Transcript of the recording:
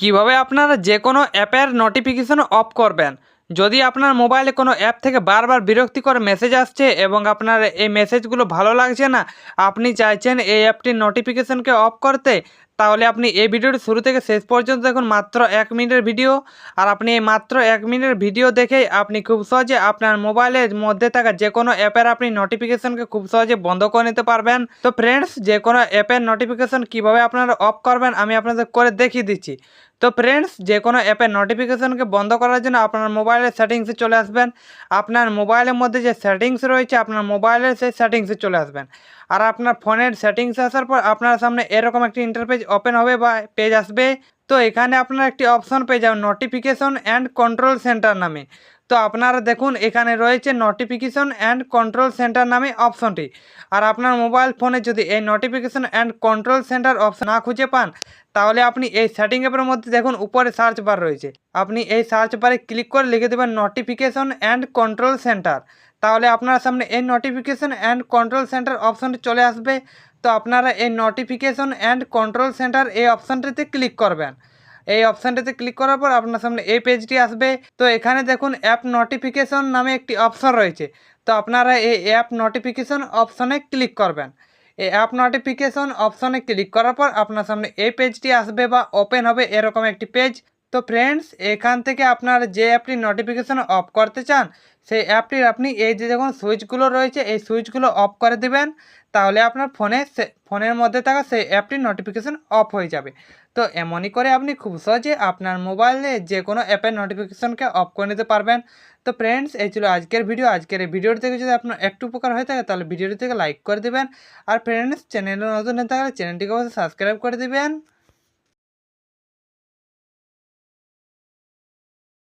কিভাবে আপনারা যে কোনো অ্যাপের নোটিফিকেশন অফ করবেন। যদি আপনার মোবাইলে কোনো অ্যাপ থেকে বারবার বিরক্তিকর মেসেজ আসছে এবং আপনার এই মেসেজগুলো ভালো লাগছে না, আপনি চাইছেন এই অ্যাপটির নোটিফিকেশনকে অফ করতে, তাহলে আপনি এই ভিডিওটি শুরু থেকে শেষ পর্যন্ত দেখুন। মাত্র 1 মিনিটের ভিডিও। আর আপনি এই মাত্র 1 মিনিটের ভিডিও দেখেই আপনি খুব সহজে আপনার মোবাইলের মধ্যে থাকা যে কোনো অ্যাপের আপনি নোটিফিকেশনকে খুব সহজে বন্ধ করে নিতে পারবেন। তো ফ্রেন্ডস, যে কোনো অ্যাপের নোটিফিকেশন কীভাবে আপনারা অফ করবেন আমি আপনাদের করে দেখিয়ে দিচ্ছি। তো ফ্রেন্ডস, যে কোনো অ্যাপের নোটিফিকেশনকে বন্ধ করার জন্য আপনার মোবাইলের সেটিংসে চলে আসবেন। আপনার মোবাইলের মধ্যে যে সেটিংস রয়েছে আপনার মোবাইলের সেই সেটিংসে চলে আসবেন। আর আপনার ফোনের সেটিংসে আসার পর আপনার সামনে এরকম একটি ইন্টারপেজ ওপেন হবে বা পেজ আসবে। তো এখানে আপনারা একটি অপশন পেয়ে যাবেন নোটিফিকেশন অ্যান্ড কন্ট্রোল সেন্টার নামে। তো আপনারা দেখুন এখানে রয়েছে নোটিফিকেশন অ্যান্ড কন্ট্রোল সেন্টার নামে অপশনটি। আর আপনার মোবাইল ফোনে যদি এই notification and control centre option না খুঁজে পান, তাহলে আপনি এই সেটিং অ্যাপের মধ্যে দেখুন উপরে সার্চ বার রয়েছে। আপনি এই সার্চ বারে ক্লিক করে লিখে দেবেন নোটিফিকেশন অ্যান্ড কন্ট্রোল সেন্টার। তাহলে আপনার সামনে এই নোটিফিকেশন অ্যান্ড কন্ট্রোল সেন্টার অপশনটি চলে আসবে। তো আপনারা এই নোটিফিকেশন অ্যান্ড কন্ট্রোল সেন্টার এই অপশনটিতে ক্লিক করবেন। এই অপশানটিতে ক্লিক করার পর আপনার সামনে এই পেজটি আসবে। তো এখানে দেখুন অ্যাপ নোটিফিকেশন নামে একটি অপশন রয়েছে। তো আপনারা এই অ্যাপ নোটিফিকেশন অপশনে ক্লিক করবেন। এই অ্যাপ নোটিফিকেশন অপশনে ক্লিক করার পর আপনার সামনে এই পেজটি আসবে বা ওপেন হবে এরকম একটি পেজ। তো ফ্রেন্ডস, এখান থেকে আপনার যে অ্যাপটি নোটিফিকেশন অফ করতে চান সেই অ্যাপটির আপনি এই যে যখন সুইচগুলো রয়েছে এই সুইচগুলো অফ করে দেবেন। তাহলে আপনার ফোনের মধ্যে থাকা সেই অ্যাপটির নোটিফিকেশন অফ হয়ে যাবে। তো এমনই করে আপনি খুব সহজে আপনার মোবাইলে যে কোনো অ্যাপের নোটিফিকেশনকে অফ করে নিতে পারবেন। তো ফ্রেন্ডস, এই ছিল আজকের ভিডিও। আজকের এই ভিডিওটি থেকে যদি আপনার একটু উপকার হয়ে থাকে তাহলে ভিডিওটি থেকে লাইক করে দেবেন। আর ফ্রেন্ডস, চ্যানেলে নতুন হয়ে থাকলে চ্যানেলটিকে অবশ্যই সাবস্ক্রাইব করে দেবেন।